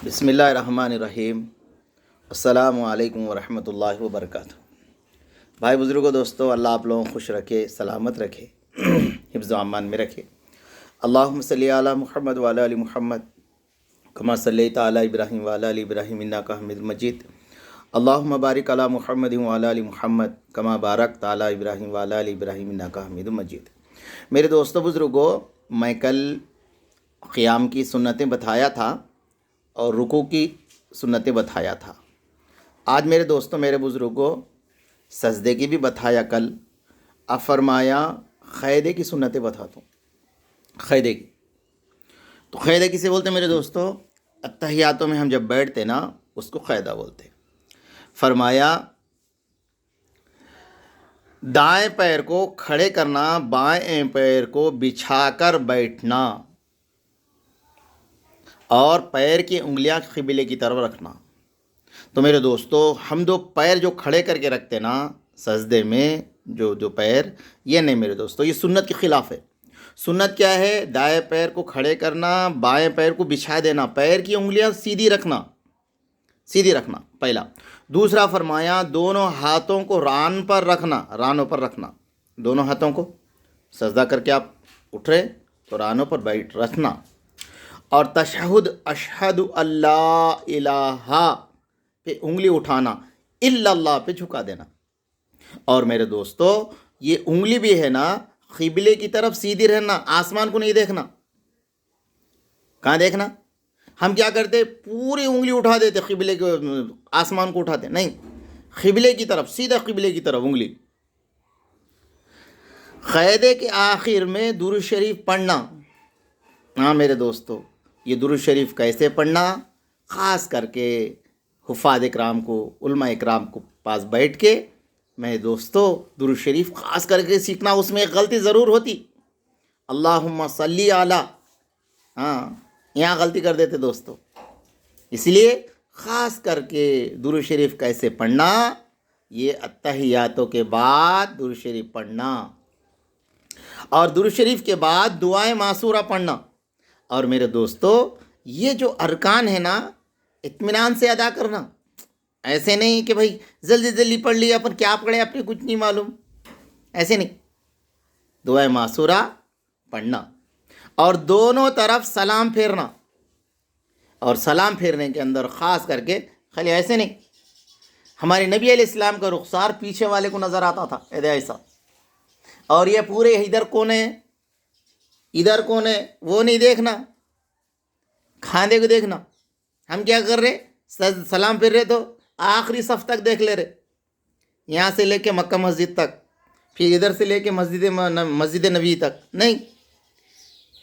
بسم اللہ الرحمن الرحیم۔ السلام علیکم ورحمۃ اللہ وبرکاتہ۔ بھائی بزرگوں، دوستو، اللہ آپ لوگوں کو خوش رکھے، سلامت رکھے، حفظ و امان میں رکھے۔ اللہم صلی علی محمد وعلی آل محمد کما صلیت علی ابراہیم وعلی آل ابراہیم انک حمید مجید۔ اللہم بارک علی محمد وعلی آل محمد کما بارکت علی ابراہیم وعلی آل ابراہیم انک حمید مجید۔ میرے دوستو بزرگوں، میں کل قیام کی سنتیں بتایا تھا اور رکوع کی سنتیں بتایا تھا۔ آج میرے دوستوں، میرے بزرگوں، سجدے کی بھی بتایا کل۔ اب فرمایا قیدے کی سنتیں بتاتا ہوں۔ قیدے کی تو قیدے کسے بولتے ہیں میرے دوستوں؟ اتحیاتوں میں ہم جب بیٹھتے نا، اس کو قیدہ بولتے ہیں۔ فرمایا دائیں پیر کو کھڑے کرنا، بائیں پیر کو بچھا کر بیٹھنا اور پیر کی انگلیاں قبلے کی طرف رکھنا۔ تو میرے دوستو، ہم دو پیر جو کھڑے کر کے رکھتے نا سجدے میں، جو پیر، یہ نہیں میرے دوستو، یہ سنت کے خلاف ہے۔ سنت کیا ہے؟ دائیں پیر کو کھڑے کرنا، بائیں پیر کو بچھا دینا، پیر کی انگلیاں سیدھی رکھنا پہلا۔ دوسرا فرمایا دونوں ہاتھوں کو ران پر رکھنا، دونوں ہاتھوں کو سجدہ کر کے آپ اٹھ رہے تو رانوں پر بیٹھ رکھنا۔ اور تشہد اشہد اللہ الہ پہ انگلی اٹھانا، الا اللہ پہ جھکا دینا۔ اور میرے دوستو، یہ انگلی بھی ہے نا قبلے کی طرف سیدھی رہنا، آسمان کو نہیں دیکھنا۔ کہاں دیکھنا؟ ہم کیا کرتے؟ پوری انگلی اٹھا دیتے، قبلے کے آسمان کو اٹھاتے نہیں، قبلے کی طرف، سیدھا قبلے کی طرف انگلی۔ قیدے کے آخر میں درود شریف پڑھنا۔ ہاں میرے دوستو، یہ درود شریف کیسے پڑھنا؟ خاص کر کے حفاظ اکرام کو، علماء اکرام کو پاس بیٹھ کے میرے دوستو درود شریف خاص کر کے سیکھنا۔ اس میں ایک غلطی ضرور ہوتی، اللہم صلی علی، یہاں غلطی کر دیتے دوستو۔ اس لیے خاص کر کے درود شریف کیسے پڑھنا؟ یہ اتحیاتوں کے بعد درود شریف پڑھنا، اور درود شریف کے بعد دعائیں معصورہ پڑھنا۔ اور میرے دوستو، یہ جو ارکان ہے نا، اطمینان سے ادا کرنا۔ ایسے نہیں کہ بھائی جلدی پڑھ لیا، اپن کیا پڑھے اپنے کچھ نہیں معلوم، ایسے نہیں۔ دعائیں معصورہ پڑھنا اور دونوں طرف سلام پھیرنا۔ اور سلام پھیرنے کے اندر خاص کر کے خالی ایسے نہیں، ہمارے نبی علیہ السلام کا رخسار پیچھے والے کو نظر آتا تھا ایسا، اور یہ پورے ادھر کون ہے وہ نہیں دیکھنا، کھاندے کو دیکھنا۔ ہم کیا کر رہے؟ سلام پھر رہے تو آخری صف تک دیکھ لے رہے، یہاں سے لے کے مکہ مسجد تک، پھر ادھر سے لے کے مسجد نبی تک نہیں،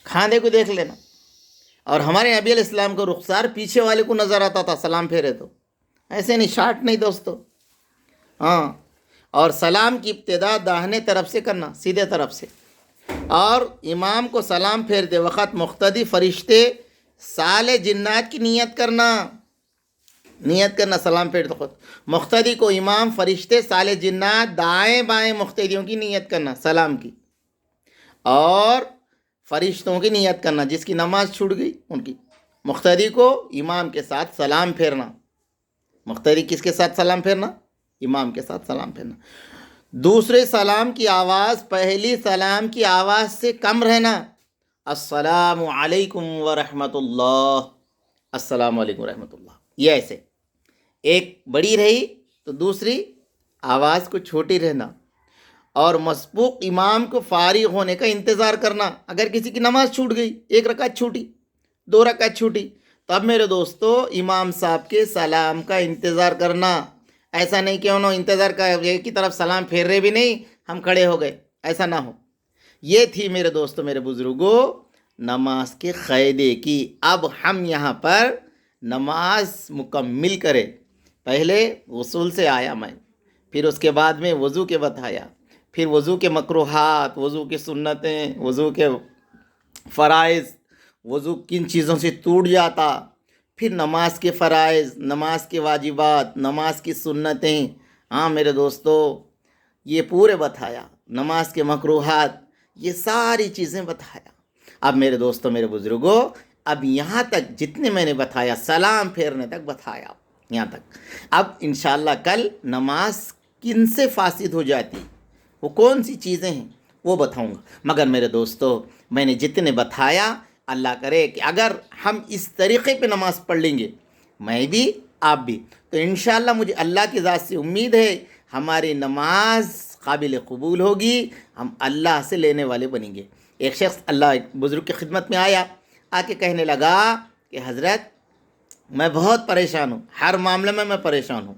کھاندے کو دیکھ لینا۔ اور ہمارے نبی علیہ السلام کا رخسار پیچھے والے کو نظر آتا تھا سلام پھیرے تو، ایسے نہیں، شارٹ نہیں دوستو۔ اور سلام کی ابتدا داہنے طرف سے کرنا، سیدھے طرف سے۔ اور امام کو سلام پھیرتے وقت مقتدی فرشتے سال جنات کی نیت کرنا سلام پھیرتے وقت۔ مقتدی کو امام، فرشتے، سال جنات، دائیں بائیں مقتدیوں کی نیت کرنا سلام کی، اور فرشتوں کی نیت کرنا جس کی نماز چھوٹ گئی ان کی۔ مقتدی کو امام کے ساتھ سلام پھیرنا۔ مقتدی کس کے ساتھ سلام پھیرنا؟ امام کے ساتھ سلام پھیرنا۔ دوسرے سلام کی آواز پہلی سلام کی آواز سے کم رہنا۔ السلام علیکم ورحمۃ اللہ، السلام علیکم ورحمۃ اللہ، یہ ایسے ایک بڑی رہی تو دوسری آواز کو چھوٹی رہنا۔ اور مسبوق امام کو فارغ ہونے کا انتظار کرنا۔ اگر کسی کی نماز چھوٹ گئی، ایک رکعت چھوٹی، 2 رکعت چھوٹی، تو اب میرے دوستو امام صاحب کے سلام کا انتظار کرنا۔ ایسا نہیں کہ انہوں انتظار کا ایک کی طرف سلام پھیر رہے بھی نہیں، ہم کھڑے ہو گئے، ایسا نہ ہو۔ یہ تھی میرے دوستو، میرے بزرگوں، نماز کے قیدے کی۔ اب ہم یہاں پر نماز مکمل کریں۔ پہلے غسل سے آیا میں، پھر اس کے بعد میں وضو کے بتایا، پھر وضو کے مکروہات، وضو کی سنتیں، وضو کے فرائض، وضو کن چیزوں سے ٹوٹ جاتا، پھر نماز کے فرائض، نماز کے واجبات، نماز کی سنتیں۔ میرے دوستو، یہ پورے بتایا، نماز کے مکروہات، یہ ساری چیزیں بتایا۔ اب میرے دوستوں میرے بزرگوں، اب یہاں تک جتنے میں نے بتایا، سلام پھیرنے تک بتایا یہاں تک. اب انشاءاللہ کل نماز کن سے فاسد ہو جاتی، وہ کون سی چیزیں ہیں وہ بتاؤں گا. مگر میرے دوستو میں نے جتنے بتایا، اللہ کرے کہ اگر ہم اس طریقے پہ نماز پڑھ لیں گے، میں بھی آپ بھی، تو انشاءاللہ مجھے اللہ کی ذات سے امید ہے ہماری نماز قابل قبول ہوگی، ہم اللہ سے لینے والے بنیں گے. ایک شخص ایک بزرگ کی خدمت میں آیا، آ کے کہنے لگا کہ حضرت میں بہت پریشان ہوں، ہر معاملے میں پریشان ہوں،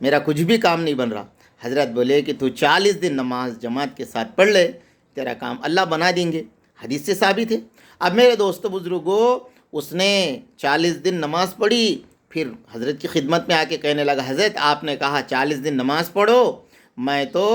میرا کچھ بھی کام نہیں بن رہا. حضرت بولے کہ تو 40 دن نماز جماعت کے ساتھ پڑھ لے، تیرا کام اللہ بنا دیں گے. حدیث سے ثابت ہے. اب میرے دوستو بزرگوں، اس نے 40 دن نماز پڑھی، پھر حضرت کی خدمت میں آ کے کہنے لگا حضرت آپ نے کہا 40 دن نماز پڑھو، میں تو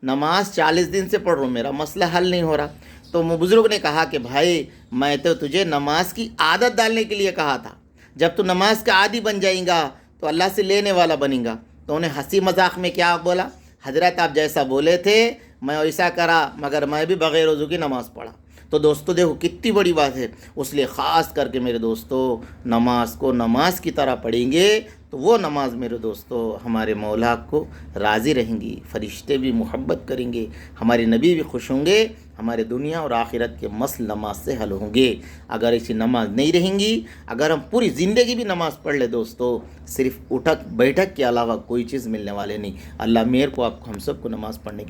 نماز 40 دن سے پڑھ رہا ہوں، میرا مسئلہ حل نہیں ہو رہا. تو بزرگ نے کہا کہ بھائی میں تو تجھے نماز کی عادت ڈالنے کے لیے کہا تھا، جب تو نماز کا عادی بن جائیں گا تو اللہ سے لینے والا بنیں گا. تو انہیں ہنسی مذاق میں کیا بولا، حضرت آپ جیسا بولے تھے میں ویسا کرا، مگر میں بھی بغیر وضو کی نماز پڑھا. تو دوستو دیکھو کتنی بڑی بات ہے. اس لیے خاص کر کے میرے دوستو نماز کو نماز کی طرح پڑھیں گے تو وہ نماز میرے دوستو ہمارے مولا کو راضی رہیں گی، فرشتے بھی محبت کریں گے، ہمارے نبی بھی خوش ہوں گے، ہمارے دنیا اور آخرت کے مسئلے نماز سے حل ہوں گے. اگر ایسی نماز نہیں رہیں گی، اگر ہم پوری زندگی بھی نماز پڑھ لیں دوستو، صرف اٹھک بیٹھک کے علاوہ کوئی چیز ملنے والے نہیں. اللہ مہر کو آپ ہم سب کو نماز پڑھنے کی